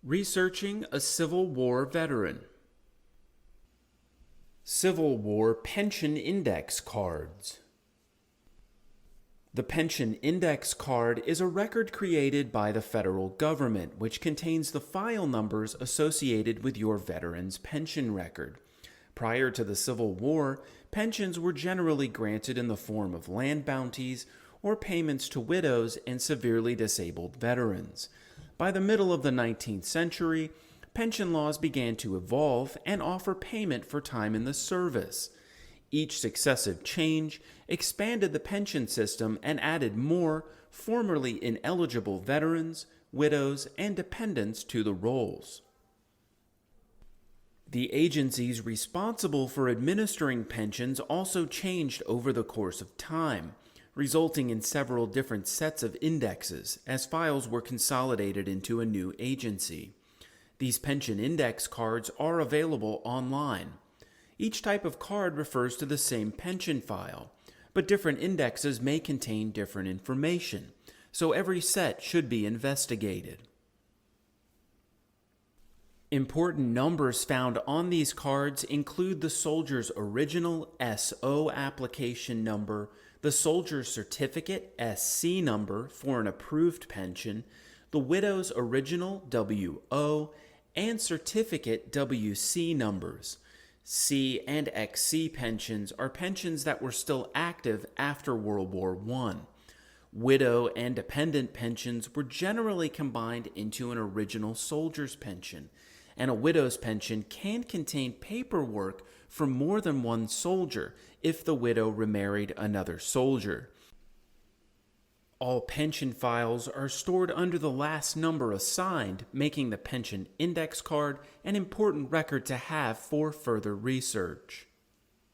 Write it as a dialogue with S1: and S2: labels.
S1: Researching a Civil War veteran. Civil War Pension Index Cards. The Pension Index Card is a record created by the federal government which contains the file numbers associated with your veteran's pension record. Prior to the Civil War, pensions were generally granted in the form of land bounties or payments to widows and severely disabled veterans. By the middle of the 19th century, pension laws began to evolve and offer payment for time in the service. Each successive change expanded the pension system and added more formerly ineligible veterans, widows, and dependents to the rolls. The agencies responsible for administering pensions also changed over the course of time, resulting in several different sets of indexes as files were consolidated into a new agency. These pension index cards are available online. Each type of card refers to the same pension file, but different indexes may contain different information, so every set should be investigated. Important numbers found on these cards include the soldier's original SO application number, the soldier's certificate SC number for an approved pension, the widow's original WO, and certificate WC numbers. C and XC pensions are pensions that were still active after World War I. Widow and dependent pensions were generally combined into an original soldier's pension, and a widow's pension can contain paperwork for more than one soldier if the widow remarried another soldier. All pension files are stored under the last number assigned, making the pension index card an important record to have for further research.